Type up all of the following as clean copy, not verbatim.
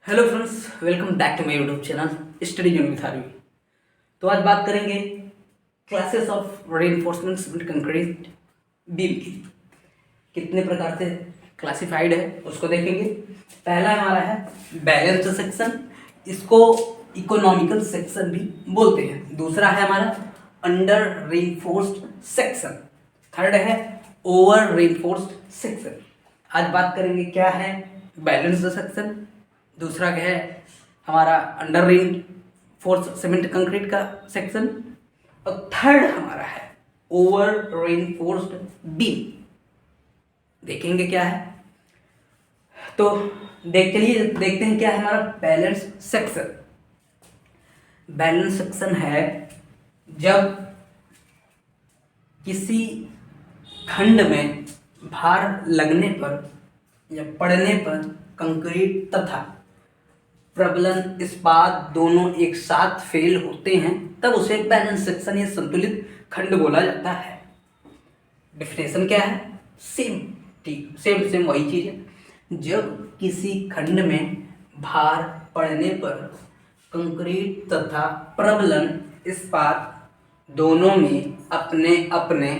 Hello friends, welcome back to my YouTube channel study June with RV. तो आज बात करेंगे classes of reinforcement cement concrete beam की। कितने प्रकार से क्लासिफाइड है उसको देखेंगे। पहला हमारा है बैलेंस्ड सेक्शन, इसको इकोनॉमिकल सेक्शन भी बोलते हैं। दूसरा है हमारा अंडर रेनफोर्स्ड सेक्शन। थर्ड है ओवर रेनफोर्स्ड सेक्शन। आज बात करेंगे क्या है बैलेंस्ड सेक्शन, दूसरा क्या है हमारा under rain force cement concrete का सेक्शन, और थर्ड हमारा है ओवर रेनफोर्स्ड बीम। देखेंगे क्या है। तो चलिए देखते हैं क्या है हमारा बैलेंस सेक्शन। बैलेंस सेक्शन है जब किसी खंड में भार लगने पर या पड़ने पर कंक्रीट तथा प्रबलन इस्पात दोनों एक साथ फेल होते हैं, तब उसे बैलेंस सेक्शन या संतुलित खंड बोला जाता है। डिफिनेशन क्या है? सेम, ठीक, सेम वही चीज है। जब किसी खंड में भार पड़ने पर कंक्रीट तथा प्रबलन इस्पात दोनों में अपने अपने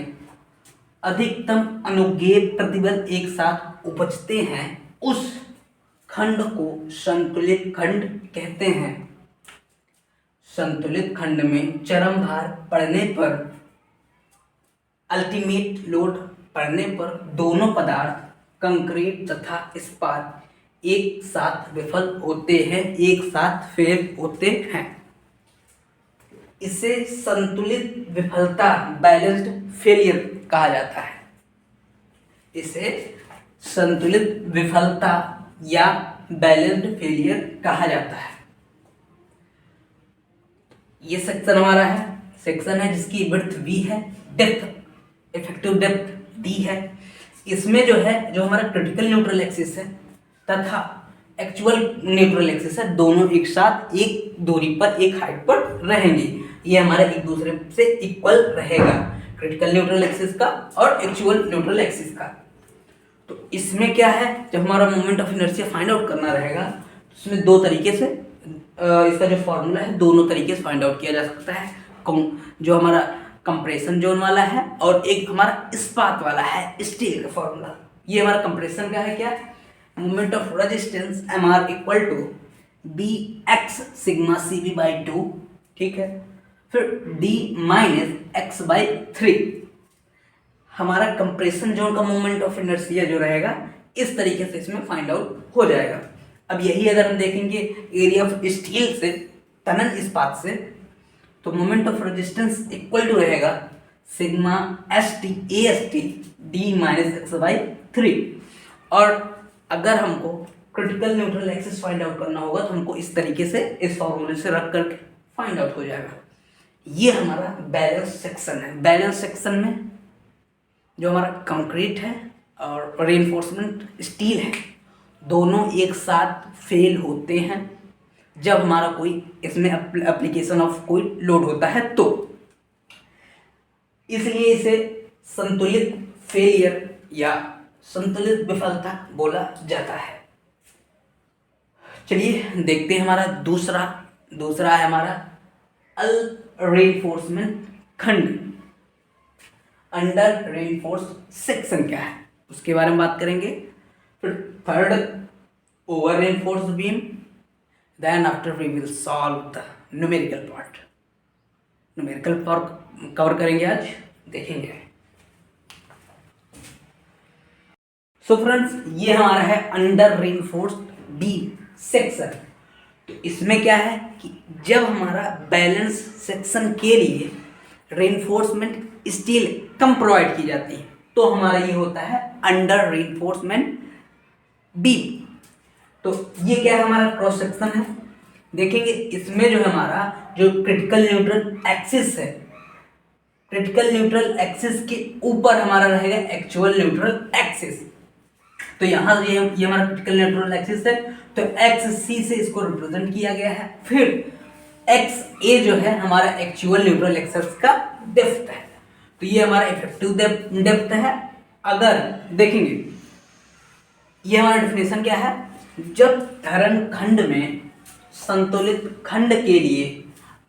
अधिकतम अनुज्ञेय प्रतिबल एक साथ उपजते हैं, उस खंड को संतुलित खंड कहते हैं। संतुलित खंड में चरम भार पड़ने पर, अल्टीमेट लोड पड़ने पर दोनों पदार्थ कंक्रीट तथा इस्पात एक साथ विफल होते हैं, एक साथ फेल होते हैं। इसे संतुलित विफलता बैलेंस्ड फेलियर कहा जाता है। इसे संतुलित विफलता या बैलेंस्ड फेलियर कहा जाता है। ये सेक्शन हमारा है, सेक्शन है जिसकी विड्थ v है, डेप्थ इफेक्टिव डेप्थ d है। इसमें जो है जो हमारा क्रिटिकल न्यूट्रल एक्सिस है तथा एक्चुअल न्यूट्रल एक्सिस है, दोनों एक साथ एक दूरी पर एक हाइट पर रहेंगे। ये हमारा एक दूसरे से इक्वल रहेगा, क्रिटिकल न्यूट्रल एक्सिस का और एक्चुअल न्यूट्रल एक्सिस का। तो इसमें क्या है, जब हमारा moment of inertia find out करना रहेगा तो इसमें दो तरीके से इसका जो फॉर्मूला है दोनों तरीके से फाइंड आउट किया जा सकता है। जो हमारा कंप्रेशन जोन वाला है और एक हमारा इस्पात वाला है, स्टील का फॉर्मूला। ये हमारा कंप्रेशन का है क्या, moment of resistance mr equal to B X sigma C B by 2, ठीक है। फिर d माइनस एक्स बाई 3। हमारा कंप्रेशन जोन का मोमेंट ऑफ इनर्शिया जो रहेगा इस तरीके से इसमें फाइंड आउट हो जाएगा। अब यही अगर हम देखेंगे एरिया ऑफ स्टील से, तनन इस्पात से, तो moment of resistance equal to रहेगा sigma S T A S T D minus X by 3। और अगर हमको critical neutral axis find out करना होगा तो हमको इस तरीके से इस फॉर्मूले से रख करके फाइंड आउट हो जाएगा। ये हमारा बैलेंस सेक्शन है। बैलेंस सेक्शन में जो हमारा कंक्रीट है और रेनफोर्समेंट स्टील है दोनों एक साथ फेल होते हैं जब हमारा कोई इसमें एप्लीकेशन ऑफ कोई लोड होता है, तो इसलिए इसे संतुलित फेलियर या संतुलित विफलता बोला जाता है। चलिए देखते हैं हमारा दूसरा है हमारा अल रेनफोर्समेंट खंड, अंडर रेनफोर्स्ड सेक्शन क्या है उसके बारे में बात करेंगे। फिर third over reinforced beam, then after we will solve the numerical part. Numerical part cover करेंगे आज, देखेंगे। सो फ्रेंड्स, ये हमारा है अंडर रेनफोर्स्ड बीम सेक्शन। तो इसमें क्या है कि जब हमारा बैलेंस सेक्शन के लिए रेनफोर्समेंट स्टील कम प्रोवाइड की जाती है तो हमारा ये होता है अंडर रेनफोर्समेंट बीम। तो ये क्या है हमारा क्रॉस सेक्शन है। देखेंगे इसमें जो हमारा जो क्रिटिकल न्यूट्रल एक्सिस है, क्रिटिकल न्यूट्रल एक्सिस के ऊपर हमारा रहेगा एक्चुअल न्यूट्रल एक्सिस। तो यहाँ ये हमारा क्रिटिकल न्यूट्रल एक्सिस है, तो एक्स सी से इसको रिप्रेजेंट किया गया है। फिर एक्स ए जो है हमारा एक्चुअल न्यूट्रल एक्सिस का डेप्थ है, तो ये हमारा इफेक्टिव डेप्थ है। अगर देखेंगे ये हमारा डेफिनेशन क्या है, जब धरण खंड में संतुलित खंड के लिए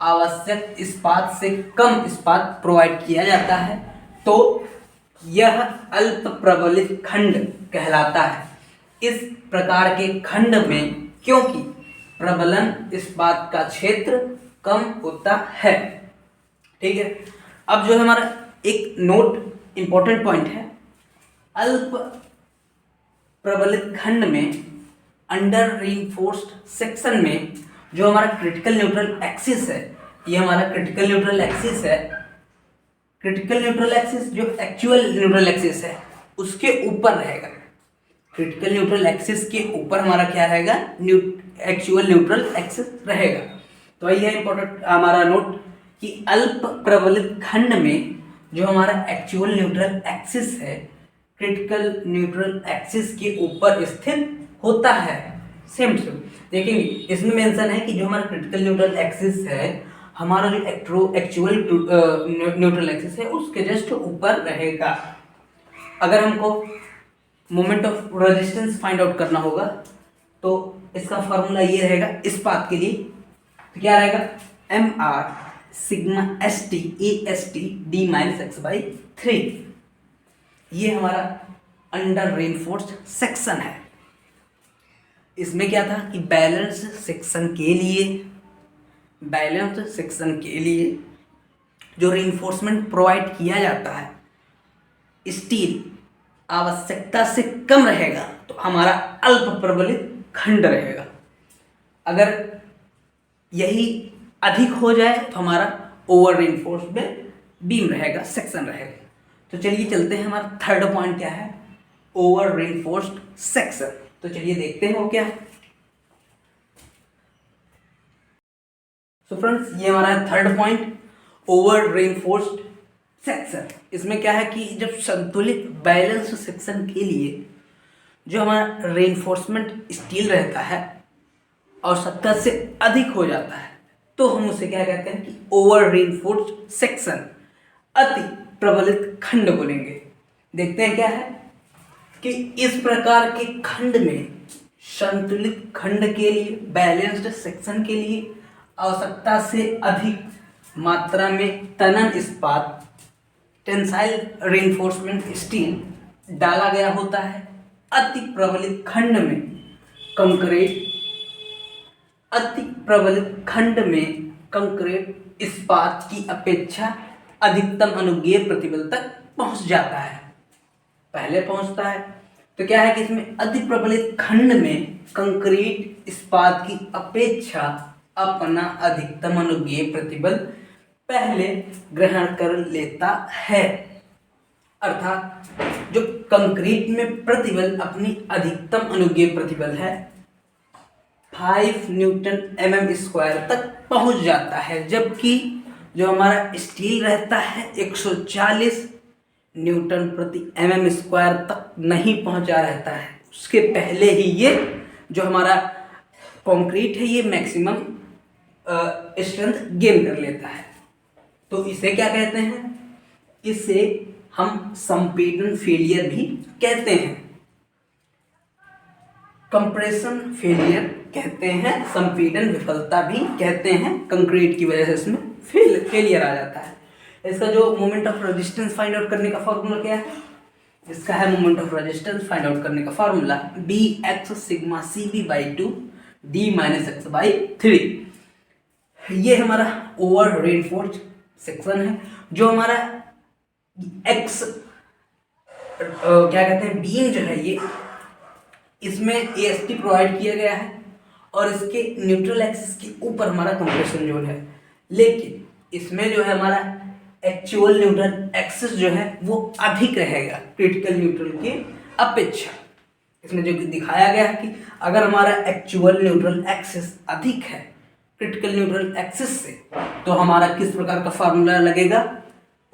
आवश्यक इस्पात से कम इस्पात प्रोवाइड किया जाता है तो यह अल्प प्रबलित खंड कहलाता है। इस प्रकार के खंड में क्योंकि प्रबलन इस्पात का क्षेत्र कम होता है। ठीक है, अब जो हमारा एक नोट इंपॉर्टेंट पॉइंट है, अल्प प्रबलित खंड में अंडर रीइंफोर्स्ड सेक्शन में जो हमारा क्रिटिकल न्यूट्रल एक्सिस है, ये हमारा क्रिटिकल न्यूट्रल एक्सिस है। क्रिटिकल न्यूट्रल एक्सिस जो एक्चुअल न्यूट्रल एक्सिस है उसके ऊपर रहेगा। क्रिटिकल न्यूट्रल एक्सिस के ऊपर हमारा क्या रहेगा, एक्चुअल न्यूट्रल एक्सिस रहेगा। तो यह इंपॉर्टेंट हमारा नोट कि अल्प प्रबलित खंड में जो हमारा एक्चुअल न्यूट्रल एक्सिस है क्रिटिकल न्यूट्रल एक्सिस के ऊपर स्थित होता है। सेम देखेंगे इसमें मेंशन है कि जो हमारा क्रिटिकल न्यूट्रल एक्सिस है हमारा जो एक्चुअल न्यूट्रल एक्सिस है उसके जस्ट ऊपर रहेगा। अगर हमको moment of resistance find out करना होगा तो इसका फॉर्मूला ये रहेगा इस्पात के लिए, तो क्या रहेगा, M R sigma S T A S T D minus X by 3। ये हमारा अंडर रेनफोर्स्ड सेक्शन है। इसमें क्या था कि बैलेंस सेक्शन के लिए जो रेनफोर्समेंट प्रोवाइड किया जाता है स्टील आवश्यकता से कम रहेगा तो हमारा अल्प प्रबलित खंड रहेगा। अगर यही अधिक हो जाए तो हमारा ओवर रेनफोर्स्ड बीम रहेगा, सेक्शन रहेगा। तो चलिए चलते हैं, हमारा थर्ड पॉइंट क्या है, ओवर रेनफोर्स्ड सेक्शन। तो चलिए देखते हैं वो क्या है। सो फ्रेंड्स, ये हमारा third point, over reinforced section. इसमें क्या है कि जब संतुलित बैलेंस सेक्शन के लिए जो हमारा रेनफोर्समेंट स्टील रहता है आवश्यकता से अधिक हो जाता है तो हम उसे क्या कहते हैं कि ओवर रेनफोर्स्ड सेक्शन, अति प्रबलित खंड बोलेंगे। देखते हैं क्या है कि इस प्रकार के खंड में संतुलित खंड के लिए, बैलेंस्ड सेक्शन के लिए आवश्यकता से अधिक मात्रा में तनन इस्पात, टेंसाइल रेनफोर्समेंट स्टील डाला गया होता है। अति प्रबलित खंड में कंक्रीट इस्पात की अपेक्षा अधिकतम अनुज्ञेय प्रतिबल तक पहुंच जाता है, पहले पहुंचता है। तो क्या है कि इसमें अति प्रबलित खंड में कंक्रीट इस्पात की अपेक्षा अपना अधिकतम अनुज्ञेय प्रतिबल पहले ग्रहण कर लेता है। अर्थात जो कंक्रीट में प्रतिबल अपनी अधिकतम अनुज्ञेय प्रतिबल है 5 न्यूटन mm स्क्वायर तक पहुंच जाता है, जबकि जो हमारा स्टील रहता है 140 न्यूटन प्रति mm स्क्वायर तक नहीं पहुंचा रहता है। उसके पहले ही ये जो हमारा कंक्रीट है ये मैक्सिमम स्ट्रेंथ गेन कर लेता है। तो इसे क्या कहते हैं, इसे हम संपीड़न फेलियर भी कहते हैं, कंप्रेशन फेलियर कहते हैं, संपीड़न विफलता भी कहते हैं। कंक्रीट की वजह से इसमें फेलियर आ जाता है। इसका जो moment of resistance find out करने का फॉर्मूला क्या है, इसका है moment of resistance find out करने का formula B X sigma C B by 2 D minus X by 3। ये हमारा ओवर रेनफोर्स्ड सेक्शन है। जो हमारा एक्स क्या कहते हैं बीम जो है ये, इसमें एएसटी प्रोवाइड किया गया है और इसके न्यूट्रल एक्सिस के ऊपर हमारा कंप्रेशन जोन है, लेकिन इसमें जो है हमारा एक्चुअल न्यूट्रल एक्सिस जो है वो अधिक रहेगा क्रिटिकल न्यूट्रल की अपेक्षा। इसमें जो दिखाया गया है कि अगर हमारा एक्चुअल न्यूट्रल एक्सिस अधिक है क्रिटिकल न्यूट्रल एक्सिस से तो हमारा किस प्रकार का फार्मूला लगेगा,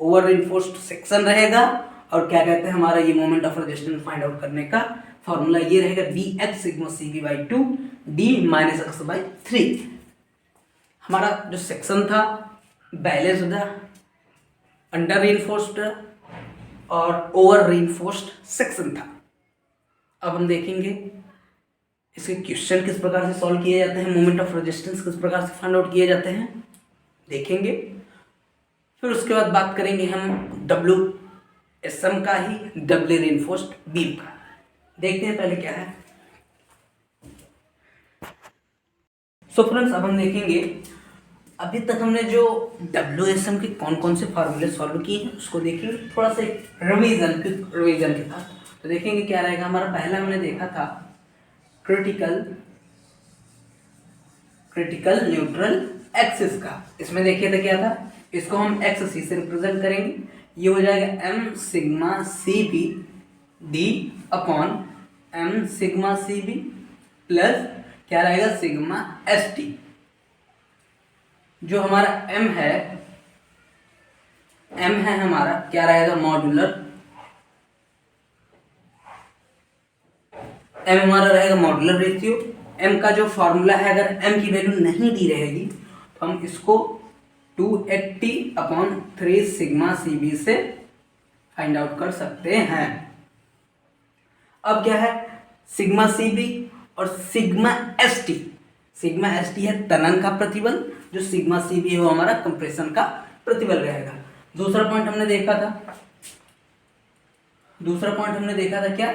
ओवर रेनफोर्स्ड सेक्शन रहेगा। और क्या कहते हैं हमारा ये moment of resistance find out करने का फॉर्मूला ये रहेगा B X sigma C B by 2 D minus X by 3। हमारा जो सेक्शन था बैलेंस्ड था, अंडर रेनफोर्स्ड और ओवर रेनफोर्स्ड सेक्शन था। अब हम देखेंगे इसके क्वेश्चन किस प्रकार से सॉल्व किए जाते हैं, मोमेंट ऑफ रेजिस्टेंस किस प्रकार से फाइंड आउट किए जाते हैं देखेंगे। फिर उसके बाद बात करेंगे हम WSM का ही, डबली रीइंफोर्स्ड बीम का। देखते हैं पहले क्या है। सो फ्रेंड्स, अब हम देखेंगे अभी तक हमने जो WSM के कौन कौन से फार्मूले सॉल्व किए हैं उसको देखेंगे, थोड़ा सा रिवीजन के साथ। तो देखेंगे क्या रहेगा हमारा। पहला हमने देखा था क्रिटिकल न्यूट्रल एक्सिस का। इसमें देखिए था क्या था, इसको हम XC से रिप्रेजेंट करेंगे। ये हो जाएगा m sigma CB D upon m sigma CB plus क्या रहेगा सिग्मा ST। जो हमारा m है हमारा क्या रहेगा मॉड्यूलर, m हमारा रहेगा मॉड्यूलर रेशियो। m का जो फॉर्मूला है, अगर m की वैल्यू नहीं दी रहेगी तो हम इसको 280 अपॉन 3 सिग्मा CB से फाइंड आउट कर सकते हैं। अब क्या है सिग्मा CB और सिग्मा ST। सिग्मा ST है तनन का प्रतिबल, जो सिग्मा CB है वो हमारा कंप्रेशन का प्रतिबल रहेगा। दूसरा पॉइंट हमने देखा था क्या,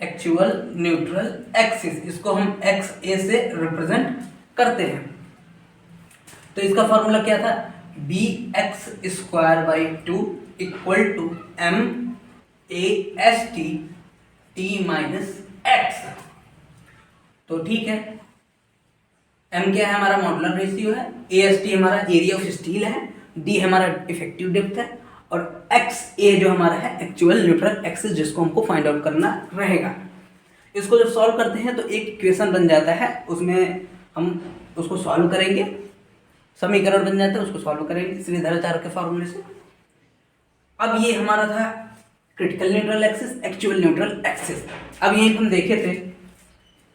एक्चुअल न्यूट्रल एक्सिस। इसको हम XA से रिप्रेजेंट करते हैं। तो इसका फॉर्मूला क्या था, bx² equal to MAST T minus x। तो ठीक है, m क्या है हमारा मॉड्यूलर रेशियो है, AST हमारा एरिया ऑफ स्टील है, D हमारा इफेक्टिव डेप्थ है और XA जो हमारा है एक्चुअल न्यूट्रल एक्सिस, जिसको हमको फाइंड आउट करना रहेगा। इसको जब सॉल्व करते हैं तो एक इक्वेशन बन जाता है, उसमें हम उसको सॉल्व करेंगे, समीकरण बन जाता है, उसको सॉल्व करेंगे श्रीधराचार्य के फॉर्मूले से। अब ये हमारा था critical neutral axis, actual neutral axis. अब यही हम देखे थे,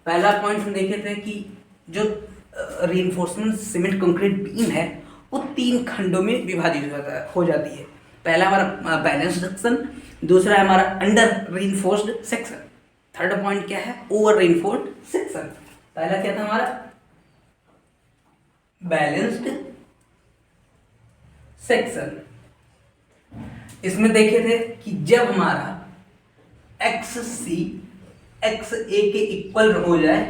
पहला पॉइंट हम देखे थे कि जो रीइंफोर्समेंट सीमेंट कंक्रीट बीम है वो 3 खंडों में विभाजित हो जाती है। पहला हमारा बैलेंस सेक्शन, दूसरा है हमारा under reinforced section, third point क्या है ओवर रीइंफोर्स्ड सेक्शन। पहला क्या था हमारा बैलेंस्ड सेक्शन। इसमें देखे थे कि जब हमारा XC XA के इक्वल हो जाए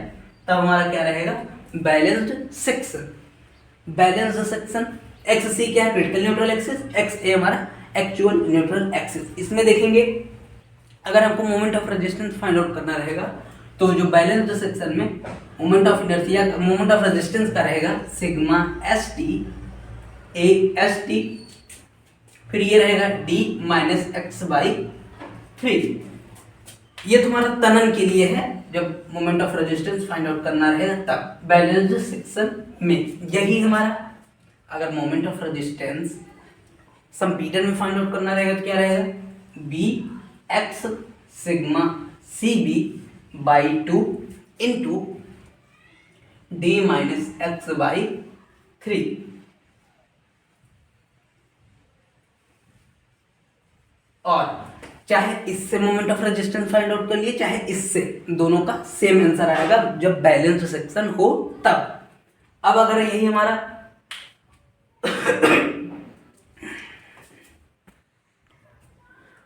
तब हमारा क्या रहेगा balanced section. Balanced section XC क्या है क्रिटिकल न्यूट्रल एक्सिस, XA हमारा एक्चुअल न्यूट्रल एक्सिस। इसमें देखेंगे अगर हमको moment of resistance find out करना रहेगा तो जो बैलेंस्ड सेक्शन में moment of inertia moment of resistance का रहेगा सिग्मा ST AST, फिर ये रहेगा D माइनस x/3। ये तुम्हारा तनन के लिए है, जब moment of resistance find out करना रहेगा तब बैलेंस्ड सेक्शन में। यही हमारा अगर मोमेंट ऑफ रेजिस्टेंस संपीड़न में फाइंड आउट करना रहेगा तो क्या रहेगा Bx sigma CB/2 into D minus x/3। और चाहे इससे moment of resistance find out कर लिए, चाहे इससे, दोनों का सेम आंसर आएगा जब बैलेंस्ड सेक्शन हो तब। अब अगर यही हमारा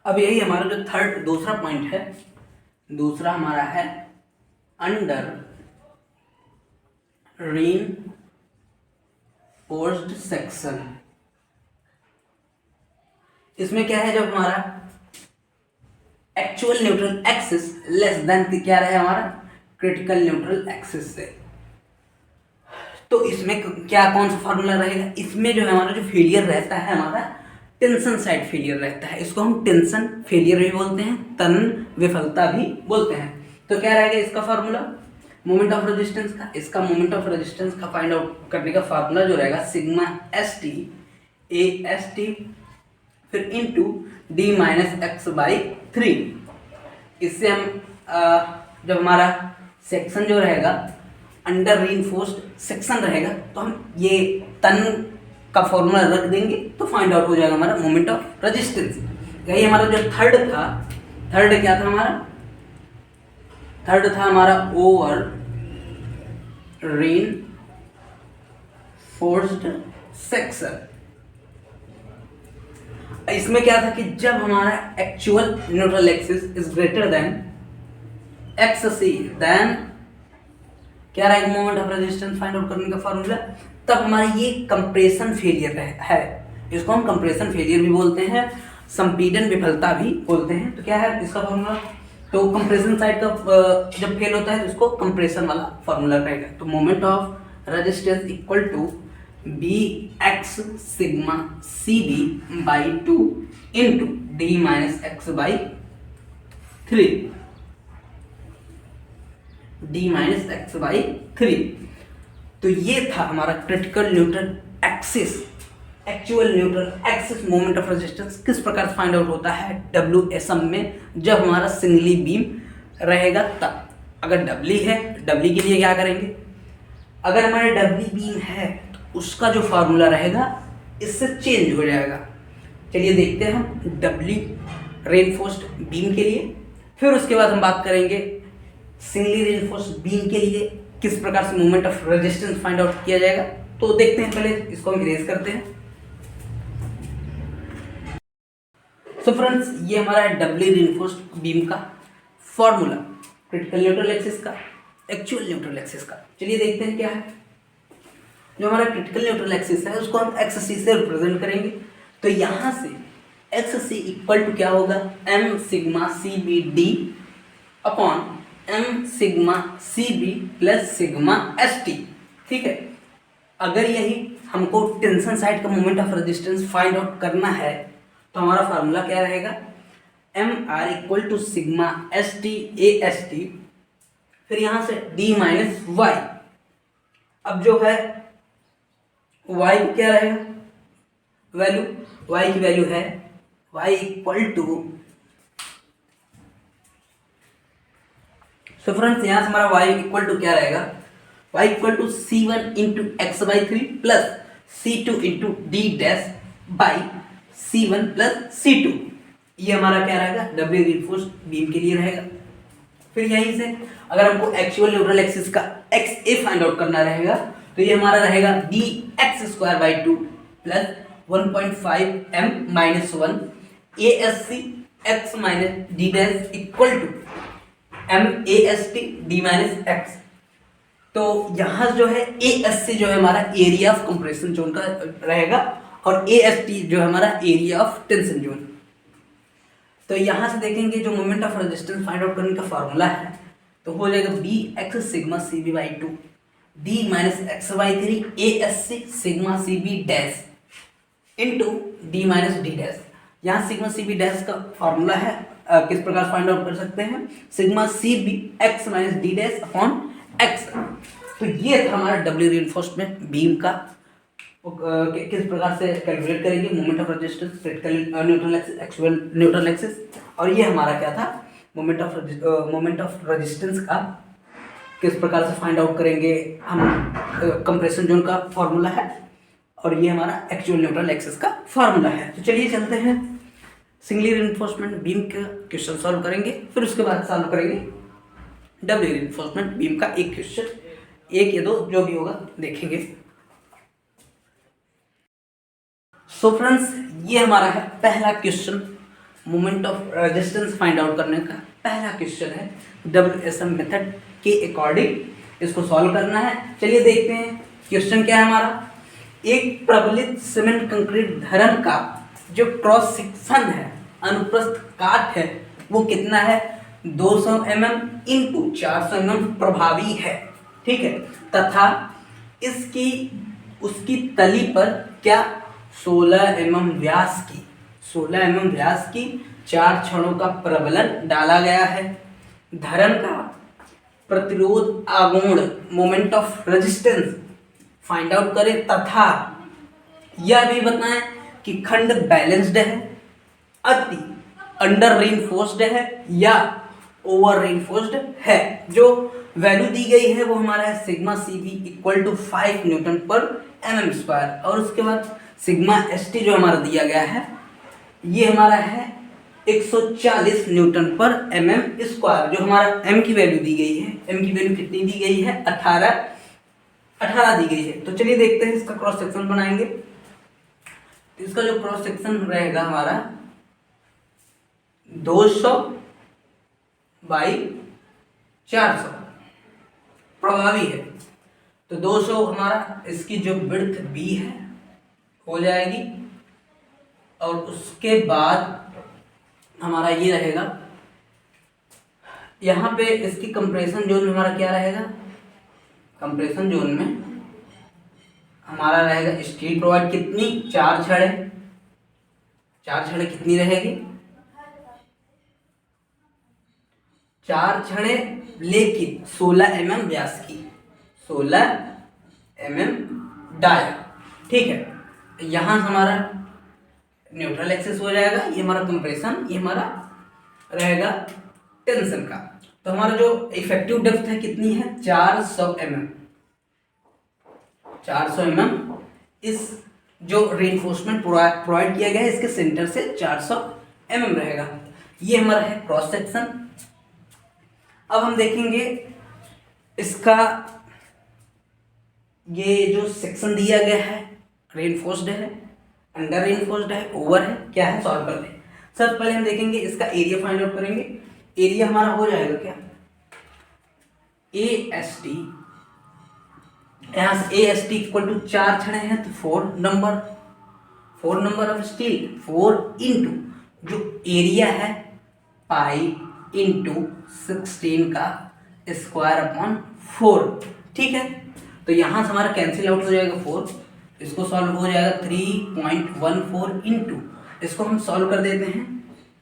अब यही हमारा जो दूसरा पॉइंट है, दूसरा हमारा है अंडर रीइंफोर्स्ड सेक्शन। इसमें क्या है जब हमारा actual neutral axis less than क्या रहे हमारा क्रिटिकल न्यूट्रल एक्सिस से, तो इसमें क्या कौन सा फॉर्मूला रहेगा, इसमें जो है हमारा जो फेलियर रहता है हमारा टेंशन साइड फेलियर रहता है। इसको हम टेंशन फेलियर भी बोलते हैं, तनन विफलता भी बोलते हैं। तो क्या रहेगा इसका फॉर्मूला मोमेंट ऑफ रेजिस्टेंस का, इसका मोमेंट ऑफ रेजिस्टेंस का फाइंड आउट करने का फार्मूला जो रहेगा सिग्मा ST AST फिर इंटू D माइनस x/3। इससे हम जब हमारा सेक्शन जो रहेगा अंडर रीइंफोर्स्ड सेक्शन रहेगा तो हम ये तन का फॉर्मूला रख देंगे तो फाइंड आउट हो जाएगा हमारा मोमेंट ऑफ रेजिस्टेंस। यही हमारा जो थर्ड क्या था हमारा थर्ड था हमारा ओवर रेनफोर्स्ड सेक्शन। इसमें क्या था कि जब हमारा actual neutral axis is greater than X C, then क्या रहेगा moment of resistance find out करने का फॉर्मूला, तब हमारा ये कंप्रेशन फेलियर है। इसको हम कंप्रेशन फेलियर भी बोलते हैं, संपीड़न विफलता भी बोलते हैं। तो क्या है इसका फॉर्मूला, तो कंप्रेशन साइड का जब फेल होता है तो इसको कंप्रेशन वाला फॉर्मूला रहेगा। तो moment of resistance equal to B X sigma C B by 2 into D minus X by 3, D minus X by 3। तो ये था हमारा critical neutral axis, actual neutral axis moment of resistance किस प्रकार से फाइंड आउट होता है WSM में, जब हमारा सिंगली बीम रहेगा तब। अगर डबली है, डबली के लिए क्या करेंगे, अगर हमारे डबली बीम है तो उसका जो फार्मूला रहेगा इससे चेंज हो जाएगा। चलिए देखते हैं हम डबली रेनफोर्स्ड बीम के लिए, फिर उसके बाद हम बात करेंगे सिंगली रेनफोर्स्ड बीम के लिए किस प्रकार से moment of resistance find out किया जाएगा। तो देखते हैं, पहले इसको हम इरेज करते हैं। सो फ्रेंड्स, ये हमारा है डबली रेनफोर्स्ड बीम का फॉर्मूला, क्रिटिकल न्यूट्रल एक्सिस का, एक्चुअल न्यूट्रल एक्सिस का। चलिए देखते हैं क्या है। जो हमारा क्रिटिकल न्यूट्रल एक्सिस है उसको हम एक्स सी से रिप्रेजेंट करेंगे। तो यहाँ से एक्स सी इक्वल टू क्या होगा, M sigma C B D upon M sigma C B plus sigma S T. ठीक है, अगर यही हमको टेंशन साइड का moment of resistance find out करना है तो हमारा फार्मूला क्या रहेगा, M R equal to sigma S T A S T, फिर यहां से डी माइनस वाई। अब जो है वाई क्या रहेगा, वैल्यू, वाई की वैल्यू है Y equal to, so friends यहाँ से हमारा y इक्वल टू क्या रहेगा, y equal to c1 into X by 3 plus c2 into D dash by c1 plus c2। ये हमारा क्या रहेगा, डबली रेनफोर्स्ड बीम के लिए रहेगा। फिर यहीं से अगर हमको एक्चुअल न्यूट्रल एक्सिस का एक्स ए फाइंड आउट करना रहेगा तो ये हमारा रहेगा B X square by 2 plus 1.5 m minus 1 A S C X minus D dash equal to M A S T D minus X. तो यहाँ जो है ए एस सी जो है हमारा एरिया ऑफ कंप्रेशन जोन का रहेगा और ए एस टी जो है हमारा एरिया ऑफ टेंशन जोन। तो यहाँ से देखेंगे जो moment of resistance find out करने का फार्मूला है तो हो जाएगा B X sigma C B by 2 D minus X by 3 A S C sigma C B dash into D minus D dash. यहाँ सिग्मा सी बी डैश का formula है, किस प्रकार फाइंड आउट कर सकते हैं, sigma C B X minus D dash upon X. तो ये था हमारा डबली रेनफोर्स्ड में बीम का किस प्रकार से कैलकुलेट करेंगे moment of resistance, critical neutral axis, actual neutral axis. और ये हमारा क्या था, मोमेंट ऑफ रेजिस्टेंस का किस प्रकार से फाइंड आउट करेंगे हम, कंप्रेशन जोन का फॉर्मूला है और ये हमारा एक्चुअल न्यूट्रल एक्सिस का फॉर्मूला है। तो चलिए चलते हैं सिंगली रेनफोर्समेंट बीम का क्वेश्चन सॉल्व करेंगे, फिर उसके बाद सॉल्व करेंगे डबली रेनफोर्समेंट बीम का एक क्वेश्चन, एक या दो जो भी होगा देखेंगे। सो फ्रेंड्स, ये हमारा है पहला question, moment of resistance find out करने का पहला क्वेश्चन है। WSM मेथड के अकॉर्डिंग इसको सॉल्व करना है। चलिए देखते हैं क्वेश्चन क्या है हमारा। एक प्रबलित सीमेंट कंक्रीट धरन का जो क्रॉस सेक्शन है, अनुप्रस्थ काट है, वो कितना है, 200 mm इंटू 400 mm प्रभावी है। ठीक है, तथा इसकी उसकी तली पर क्या 16 mm व्यास की 4 छड़ों का प्रबलन डाला गया है। धरन का प्रतिरोध आघूर्ण moment of resistance find out करें तथा यह भी बताएं कि खंड बैलेंस्ड है, अति अंडर रेनफोर्स्ड है या ओवर रेनफोर्स्ड है। जो वैल्यू दी गई है वो हमारा है sigma C B equal to 5 newton पर mm स्क्वायर, और उसके बाद सिग्मा एस टी जो हमारा दिया गया है ये हमारा है 140 न्यूटन पर mm स्क्वायर। जो हमारा m की वैल्यू दी गई है, m की वैल्यू कितनी दी गई है, 18 दी गई है। तो चलिए देखते हैं, इसका क्रॉस सेक्शन बनाएंगे। तो इसका जो क्रॉस सेक्शन रहेगा हमारा 200 बाई 400 प्रभावी है। तो 200 हमारा इसकी जो विड्थ b है हो जाएगी, और उसके बाद हमारा ये रहेगा, यहाँ पे इसकी कंप्रेशन जोन में हमारा क्या रहेगा, कंप्रेशन जोन में हमारा रहेगा स्टील प्रोवाइड कितनी, 4 छड़ें। 4 छड़ें कितनी रहेगी, 4 छड़ें लेकिन 16 mm व्यास की, 16 mm डाया। ठीक है, यहाँ हमारा न्यूट्रल एक्सिस हो जाएगा, ये हमारा कंप्रेशन, ये हमारा रहेगा टेंशन का। तो हमारा जो इफेक्टिव डेप्थ है कितनी है, 400 mm। 400 mm इस जो रेनफोर्समेंट प्रोवाइड किया गया है इसके सेंटर से 400 mm रहेगा। ये हमारा है क्रॉस सेक्शन। अब हम देखेंगे इसका ये जो सेक्शन दिया गया है, रेनफोर्स्ड है, अंडर रेनफोर्स्ड है, ओवर है, क्या है, सॉल्व कर लें। सबसे पहले हम देखेंगे इसका एरिया फाइंड आउट करेंगे। एरिया हमारा हो जाएगा क्या, AST, यहाँ से AST इक्वल टू 4 छड़े हैं तो 4 नंबर ऑफ स्टील, 4 इंटू जो एरिया है पाई इंटू 16 का स्क्वायर अपॉन 4। ठीक है, तो यहाँ से हमारा कैंसिल आउट हो जाएगा 4, इसको सॉल्व हो जाएगा 3.14 इंटू, इसको हम सॉल्व कर देते हैं,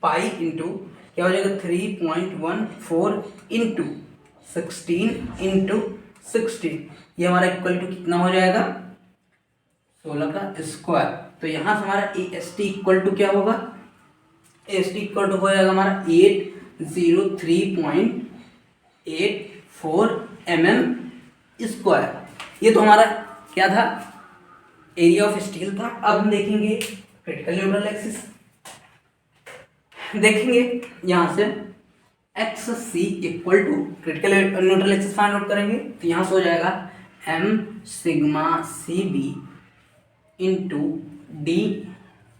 पाई इंटू क्या हो जाएगा 3.14 इंटू 16 इंटू 16, ये हमारा इक्वल टू कितना हो जाएगा, 16 का स्क्वायर। तो यहाँ से हमारा AST इक्वल टू क्या होगा, AST इक्वल टू हो जाएगा हमारा 803.84 mm स्क्वायर। ये तो हमारा क्या था, एरिया ऑफ स्टील था। अब हम देखेंगे क्रिटिकल न्यूट्रल एक्सिस। देखेंगे यहाँ से XC equal to critical neutral axis find out करेंगे। तो यहाँ से हो जाएगा M sigma CB into D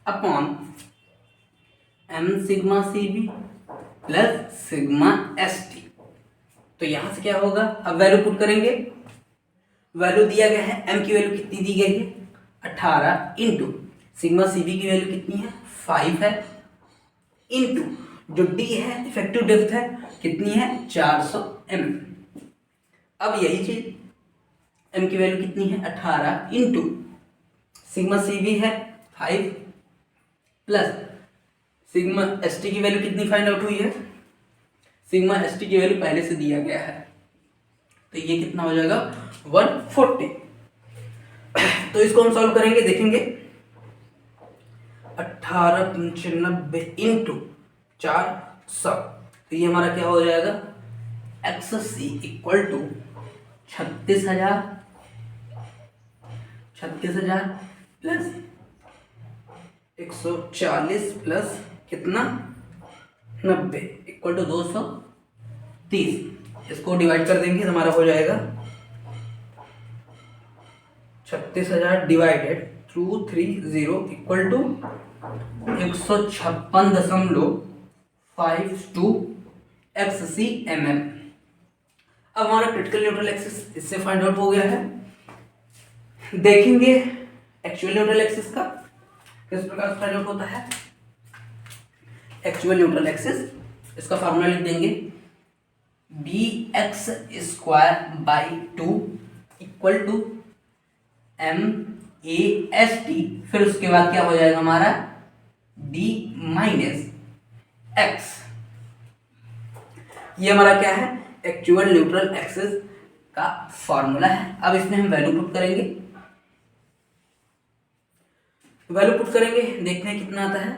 upon M sigma CB plus sigma ST। तो यहाँ से क्या होगा, अब वैल्यू पुट करेंगे, वैल्यू दिया गया है, M की वैल्यू कितनी दी गई है, 18 इंटू सिग्मा CB की वैल्यू कितनी है, 5 है, इंटू जो D है इफेक्टिव डेप्थ है कितनी है, 400 mm। अब यही चीज M की वैल्यू कितनी है, 18 इंटू सिग्मा CB है 5 प्लस सिग्मा ST की वैल्यू कितनी फाइंड आउट हुई है, सिग्मा ST की वैल्यू पहले से दिया गया है, तो ये कितना हो जाएगा 140। तो इसको हम सॉल्व करेंगे, देखेंगे 1895 इंटू 400, तो ये हमारा क्या हो जाएगा, XC equal to 36,000 plus 140 plus कितना 90 इक्वल टू 230। इसको डिवाइड कर देंगे तो हमारा हो जाएगा 36,000 divided 230 equal to 156.52 XC mm। अब हमारा क्रिटिकल न्यूट्रल एक्सिस इससे फाइंड आउट हो गया है। देखेंगे एक्चुअल न्यूट्रल एक्सिस का किस प्रकार से फाइंड आउट होता है। एक्चुअल न्यूट्रल एक्सिस, इसका फार्मूला लिख देंगे, bx square by 2 equal to MAST, फिर उसके बाद क्या हो जाएगा हमारा d माइनस x। ये हमारा क्या है, एक्चुअल न्यूट्रल एक्सिस का फॉर्मूला है। अब इसमें हम वैल्यू पुट करेंगे, देखते हैं कितना आता है।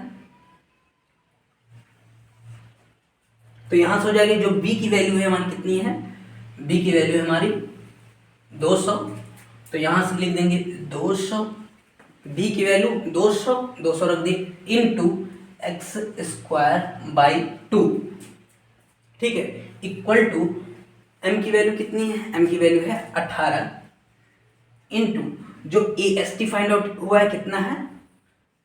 तो यहां से हो जाएगी, जो b की वैल्यू है हमारी कितनी है, b की वैल्यू है हमारी 200, तो यहां से लिख देंगे 200, b की वैल्यू 200 रख दी इंटू एक्स स्क्वायर बाई 2, ठीक है, इक्वल टू m की वैल्यू कितनी है, m की वैल्यू है 18 इंटू जो AST फाइंड आउट हुआ है कितना है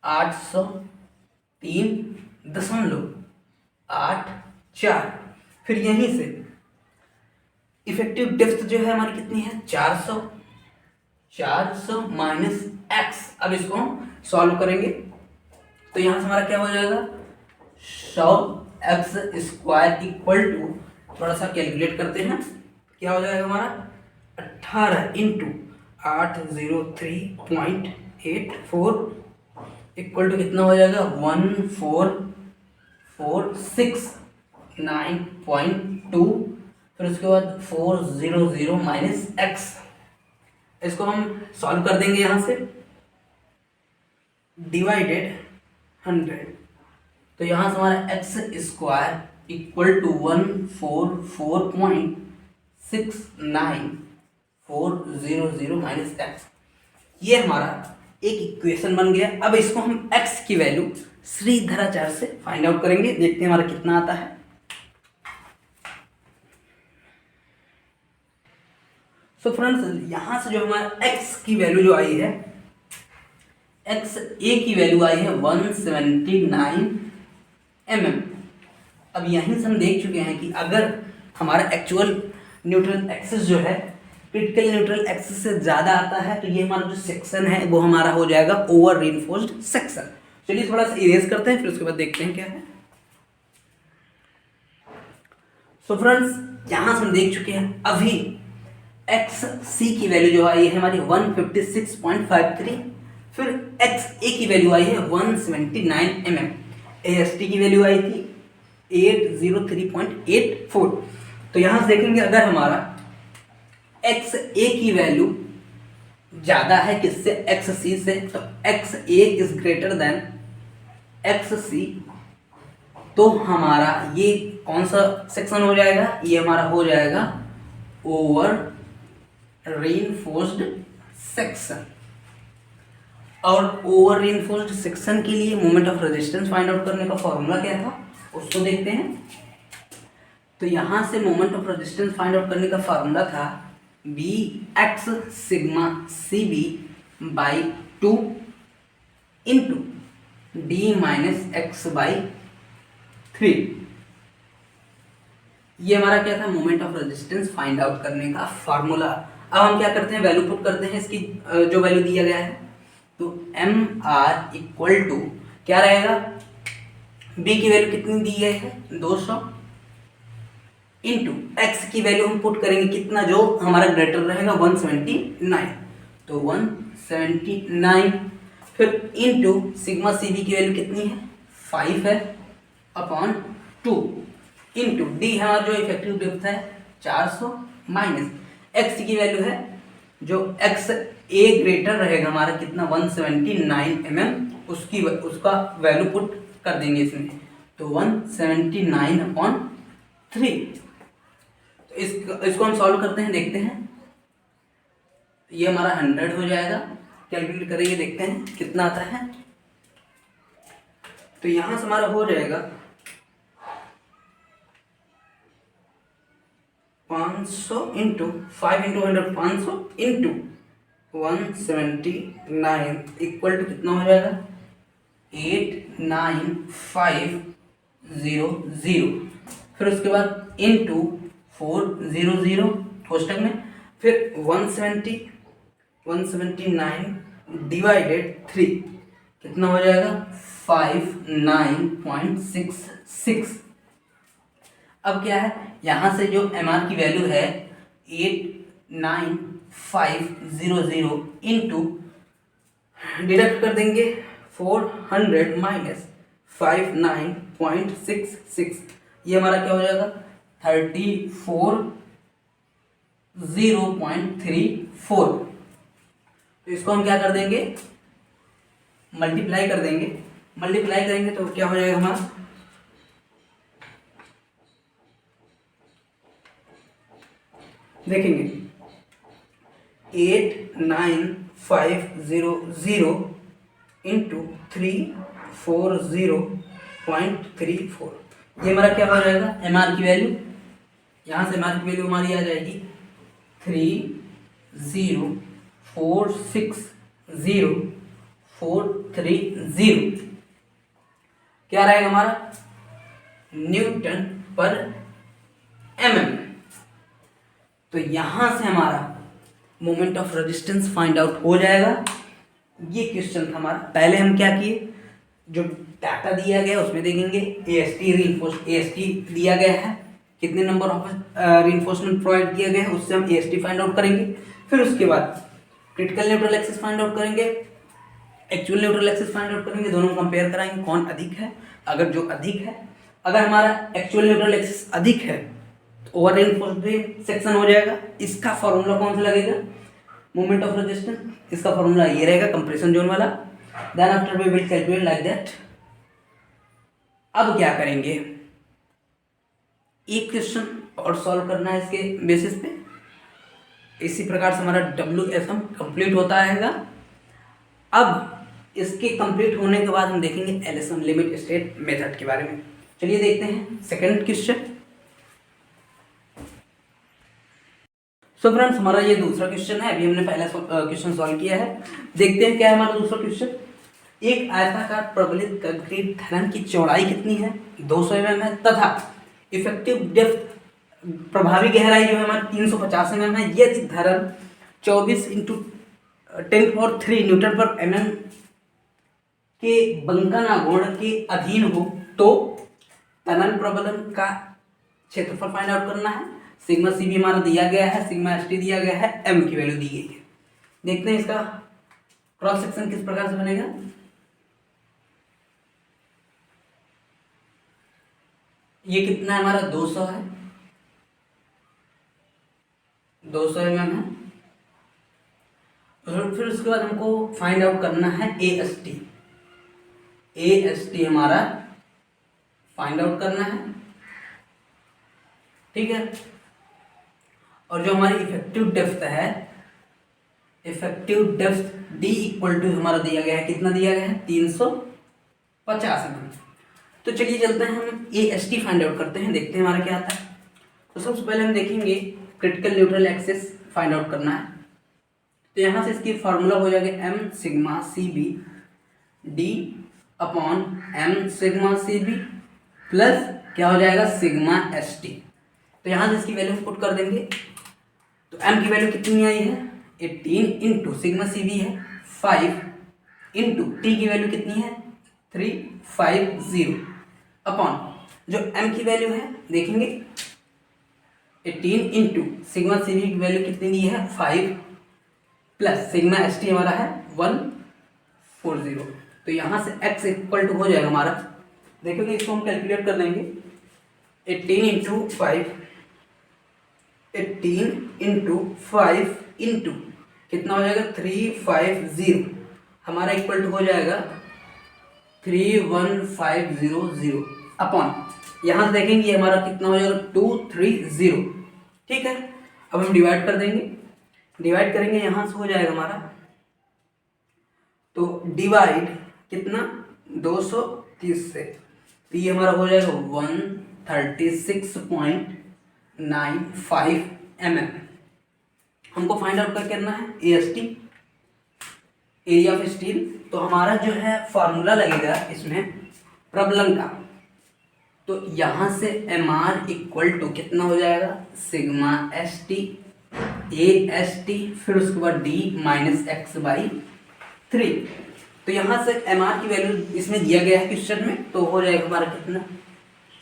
803.84, फिर यहीं से इफेक्टिव डेप्थ जो है हमारी कितनी है 400 माइनस एक्स। अब इसको हम सॉल्व करेंगे तो यहां से हमारा क्या हो जाएगा 100x स्क्वायर इक्वल टू, थोड़ा सा कैलकुलेट करते हैं, क्या हो जाएगा हमारा 18 इंटू 803.84 इक्वल टू कितना हो जाएगा 1446.9.2, फिर उसके बाद 400 माइनस एक्स। इसको हम सॉल्व कर देंगे यहां से, डिवाइडेड 100, तो यहां से हमारा X square equal to 144.69400 minus X. ये हमारा एक इक्वेशन बन गया। अब इसको हम x की वैल्यू श्रीधराचार्य से फाइंड आउट करेंगे, देखते हैं हमारा कितना आता है। सो फ्रेंड्स यहां से जो हमारा x की वैल्यू जो आई है, x a की वैल्यू आई है 179 mm। अब यहीं से हम देख चुके हैं कि अगर हमारा एक्चुअल न्यूट्रल एक्सिस जो है क्रिटिकल न्यूट्रल एक्सिस से ज़्यादा आता है, तो ये हमारा जो सेक्शन है वो हमारा हो जाएगा ओवर रीइंफोर्स्ड सेक्शन। चलिए थोड़ा सा इरेज करते हैं, फिर उसके बाद देखते हैं क्या है। सो फ्रेंड्स यहाँ से हम देख चुके हैं अभी एक्स सी की वैल्यू जो आई है हमारी 156.53, फिर एक्स ए की वैल्यू आई है 179 mm, AST की वैल्यू आई थी 803.84। तो यहाँ से देखेंगे अगर हमारा एक्स ए की वैल्यू ज़्यादा है किससे, एक्स सी से, तो X A is greater than X C, तो हमारा ये कौन सा सेक्शन हो जाएगा, ये हमारा हो जाएगा ओवर रीइंफोर्स्ड सेक्शन। और ओवर रीइंफोर्स्ड सेक्शन के लिए moment of resistance find out करने का फॉर्मूला क्या था उसको देखते हैं। तो यहाँ से moment of resistance find out करने का फॉर्मूला था B X sigma C B by 2 into D minus X by 3। ये हमारा क्या था moment of resistance find out करने का फार्मूला। अब हम क्या करते हैं वैल्यू पुट करते हैं इसकी, जो वैल्यू दिया गया है, तो एम आर इक्वल टू क्या रहेगा, बी की वैल्यू कितनी दी गई है 200 इंटू एक्स की वैल्यू हम पुट करेंगे कितना जो हमारा ग्रेटर रहेगा 179, तो 179, फिर इंटू सिग्मा सी बी की वैल्यू कितनी है 5 है अपॉन 2 इंटू डी हमारा जो इफेक्टिव डेप्थ है 400 माइनस एक्स की वैल्यू है जो एक्स ए ग्रेटर रहेगा हमारा कितना 179 mm, उसका वैल्यू पुट कर देंगे इसमें, तो 179/3। तो इसको हम सॉल्व करते हैं, देखते हैं, ये हमारा 100 हो जाएगा, कैलकुलेट करेंगे देखते हैं कितना आता है। तो यहां से हमारा हो जाएगा 500 into 5 into 100 500 into 179 equal to कितना हो जाएगा 89500, फिर उसके बाद इंटू 400 कोष्टक में, फिर 179 डिवाइडेड 3 कितना हो जाएगा 59.66। अब क्या है यहाँ से जो एम आर की वैल्यू है 89500 इंटू डिडक्ट कर देंगे 400 माइनस 59.66, ये हमारा क्या हो जाएगा 34.34। तो इसको हम क्या कर देंगे मल्टीप्लाई कर देंगे, मल्टीप्लाई करेंगे तो क्या हो जाएगा हमारा देखेंगे 89500 इंटू 340 0.34। ये हमारा क्या हो जाएगा, एम आर की वैल्यू, यहाँ से एम आर की वैल्यू हमारी आ जाएगी 30460,430। क्या रहेगा हमारा, न्यूटन पर mm। तो यहां से हमारा moment of resistance find out हो जाएगा। ये क्वेश्चन था हमारा। पहले हम क्या किए, जो डाटा दिया गया उसमें देखेंगे एएसटी रीइंफोर्स, एएसटी दिया गया है, कितने नंबर ऑफ रीइंफोर्समेंट प्रोवाइड किया गया है, उससे हम एएसटी फाइंड आउट करेंगे। फिर उसके बाद critical neutral axis find out करेंगे, actual neutral axis find out करेंगे, दोनों कंपेयर कराएंगे कौन अधिक है। अगर जो अधिक है, अगर हमारा एक्चुअल न्यूट्रल एक्सिस अधिक है तो ओवर रीइंफोर्स्ड सेक्शन हो जाएगा। इसका फॉर्मूला कौन सा लगेगा, मोमेंट ऑफ रेजिस्टेंस, इसका फॉर्मूला ये रहेगा कंप्रेशन जोन वाला। Then after we will calculate like that. अब क्या करेंगे, एक क्वेश्चन और सॉल्व करना है इसके बेसिस पे। इसी प्रकार से हमारा WSM कंप्लीट होता रहेगा। अब इसके कंप्लीट होने के बाद हम देखेंगे LSM लिमिट स्टेट मेथड के बारे में। चलिए देखते हैं सेकंड क्वेश्चन। सो फ्रेंड्स, हमारा ये दूसरा क्वेश्चन है। अभी हमने पहला क्वेश्चन सॉल्व किया है। देखते हैं क्या है हमारा दूसरा क्वेश्चन। एक आयताकार प्रबलित कंक्रीट धरन की चौड़ाई कितनी है, 200 mm है, तथा इफेक्टिव डेप्थ, प्रभावी गहराई जो है हमारी 350 mm है। यदि धरन 24 × 10⁻³ न्यूटन पर mm के बंकन आघूर्ण के अधीन हो तो तनन प्रबलन का क्षेत्रफल फाइंड आउट करना है। सिग्मा सी भी हमारा दिया गया है, सिग्मा एस टी दिया गया है, एम की वैल्यू दी गई है। देखते हैं इसका क्रॉस सेक्शन किस प्रकार से बनेगा। ये कितना है हमारा, 200 है, 200 mm है। और फिर उसके बाद हमको फाइंड आउट करना है AST। AST हमारा फाइंड आउट करना है, ठीक है। और जो हमारी इफेक्टिव डेप्थ है, effective depth D equal to हमारा दिया गया है, कितना दिया गया है, 350 mm। तो चलिए चलते हैं हम AST फाइंड आउट करते हैं, देखते हैं हमारा क्या आता है। तो सबसे पहले हम देखेंगे critical neutral axis find out करना है। तो यहाँ से इसकी फार्मूला हो जाएगा m sigma CB D upon m sigma CB plus क्या हो जाएगा, सिग्मा ST। तो यहाँ से इसकी वैल्यू पुट कर देंगे। तो m की वैल्यू कितनी आई है, 18 इंटू सिग्मा CB है 5 इंटू t की वैल्यू कितनी है, 350 अपॉन जो m की वैल्यू है देखेंगे 18 इंटू सिग्मा CB की वैल्यू कितनी दी है, 5 प्लस सिग्मा ST हमारा है 140। तो यहाँ से x इक्वल टू हो जाएगा हमारा, देखोगे इसको हम कैलकुलेट कर देंगे। 18 इंटू 5, 18 इंटू 5 इंटू कितना हो जाएगा, 350 हमारा इक्वल टू हो जाएगा 31500 अपॉन यहाँ से देखेंगे हमारा कितना हो जाएगा, 230। ठीक है, अब हम डिवाइड कर देंगे, डिवाइड करेंगे यहाँ से हो जाएगा हमारा, तो डिवाइड कितना 230 से, तो ये हमारा हो जाएगा 136.95 mm। हमको फाइंड आउट करना है AST, एरिया ऑफ स्टील। तो हमारा जो है फॉर्मूला लगेगा इसमें प्रबलन का, तो यहाँ से MR इक्वल टू कितना हो जाएगा, सिग्मा ST AST, फिर उसके बाद D माइनस x/3। तो यहाँ से MR की वैल्यू इसमें दिया गया है क्वेश्चन में, तो हो जाएगा हमारा कितना,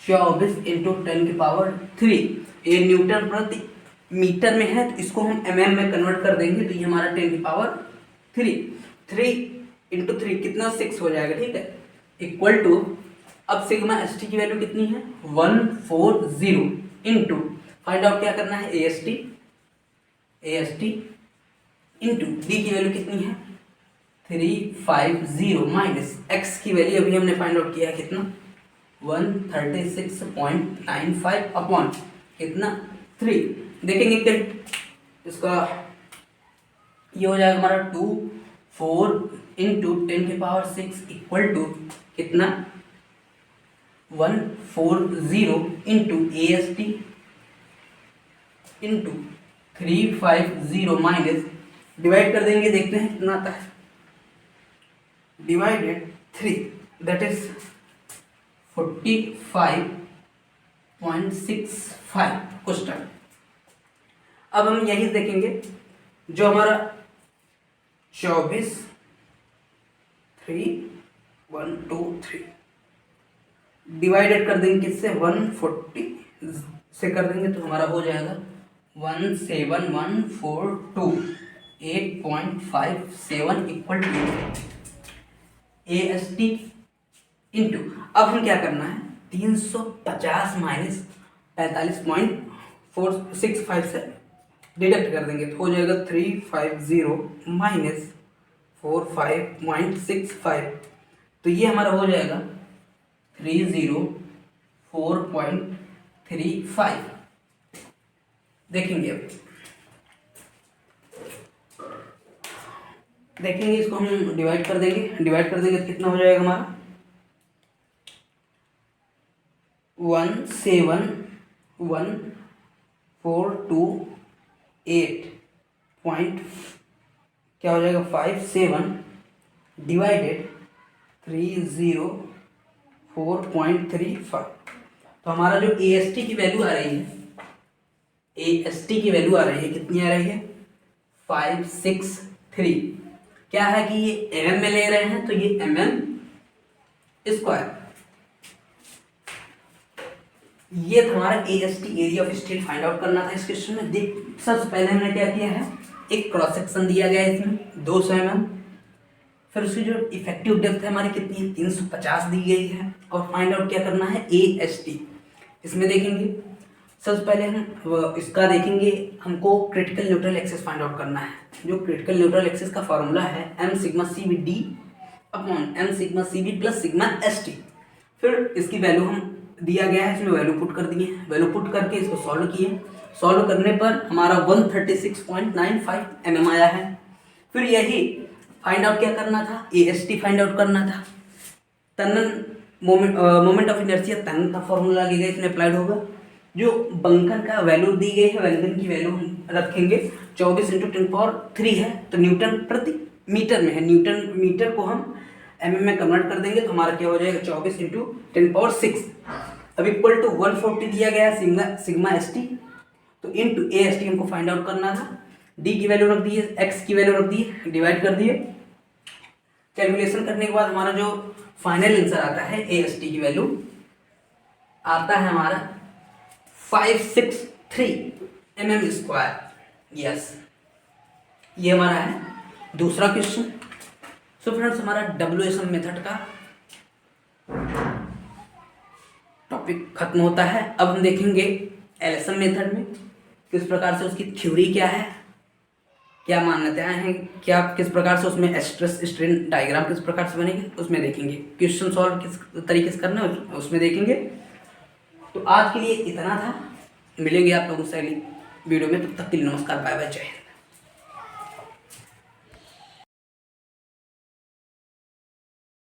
24 × 10⁻³ ये न्यूटन प्रति मीटर में है, तो इसको हम mm में कन्वर्ट कर देंगे, तो ये हमारा 10⁻³ 3 × 3 कितना, 6 हो जाएगा। ठीक है, इक्वल टू अब सिग्मा ST की वैल्यू कितनी है, 140 इंटू फाइंड आउट क्या करना है, AST इंटू D की वैल्यू कितनी है, 350 माइनस x की वैल्यू अभी हमने फाइंड आउट किया है कितना, 136.95 अपॉन कितना 3। देखेंगे कि इसका ये हो जाएगा हमारा 24 इंटू 10⁻6 इक्वल टू कितना 140 into AST into 350 minus, divide कर देंगे, देखते हैं कितना आता है, डिवाइडेड 3 दैट इज 45.65 क्वेश्चन। अब हम यही देखेंगे जो हमारा 24 3 1 2 3 डिवाइडेड कर देंगे किससे, 140 से कर देंगे तो हमारा हो जाएगा 17142 8.57 इक्वल टू AST इंटू, अब हम क्या करना है, 350 माइनस 45.465 से डिडक्ट कर देंगे तो हो जाएगा 350 माइनस 45.65, तो ये हमारा हो जाएगा 304.35। देखेंगे, अब देखेंगे इसको हम डिवाइड कर देंगे, डिवाइड कर देंगे तो कितना हो जाएगा हमारा 17142 पॉइंट क्या हो जाएगा 57 डिवाइडेड 304.35। तो हमारा जो AST की वैल्यू आ रही है, AST की वैल्यू आ रही है, कितनी आ रही है 563। क्या है कि ये mm में ले रहे हैं तो ये mm स्क्वायर, ये हमारा AST area of steel find out करना था इस क्वेश्चन में। देख, सबसे पहले हमने क्या किया है, एक क्रॉस सेक्शन दिया गया है इसमें 200 mm, फिर उसकी जो इफेक्टिव डेप्थ है हमारी कितनी है 350 दी गई है, और फाइंड आउट क्या करना है AST। इसमें देखेंगे सबसे पहले हम इसका देखेंगे, हमको critical neutral axis find out करना है। जो क्रिटिकल न्यूट्रल एक्सिस का फॉर्मूला है m sigma CBD upon m sigma CB plus sigma ST। फिर इसकी वैल्यू हम दिया गया है, इसमें वैल्यू पुट कर दिए, वैल्यू पुट करके इसको सॉल्व किए, सॉल्व करने पर हमारा 136.95 mm आया है। फिर यही फाइंड आउट क्या करना था, AST फाइंड आउट करना था। तनन मोमेंट ऑफ इनर्शिया तनन का फॉर्मूला लगेगा, इसमें अप्लाइड होगा। जो बंकन का वैल्यू दी गई है, बंकन की वैल्यू हम रखेंगे 24 × 10³ है, तो न्यूटन प्रति मीटर में है, न्यूटन मीटर को हम mm में कन्वर्ट कर देंगे तो हमारा क्या हो जाएगा 24 × 10⁶। अब इक्वल टू 140 दिया गया है सिग्मा ST, तो इंटू AST हमको फाइंड आउट करना था। D की वैल्यू रख दिए, X की वैल्यू रख दिए, डिवाइड कर दिए। कैलकुलेशन करने के बाद हमारा जो फाइनल आंसर आता है AST की वैल्यू आता है हमारा 563 mm स्क्वायर। यस, ये हमारा है दूसरा क्वेश्चन। सो फ्रेंड्स, हमारा WSM मेथड का टॉपिक खत्म होता है। अब हम देखेंगे LSM मेथड में किस प्रकार से उसकी थ्योरी क्या है, क्या मान्यताएं हैं, क्या किस प्रकार से उसमें स्ट्रेस स्ट्रेन डायग्राम किस प्रकार से बनेगी, उसमें देखेंगे। क्वेश्चन सॉल्व किस तरीके से करना है उसमें देखेंगे। तो आज के लिए इतना था, मिलेंगे आप लोगों से अगली वीडियो में, तब तक के लिए नमस्कार, बाय बाय, जय हिंद।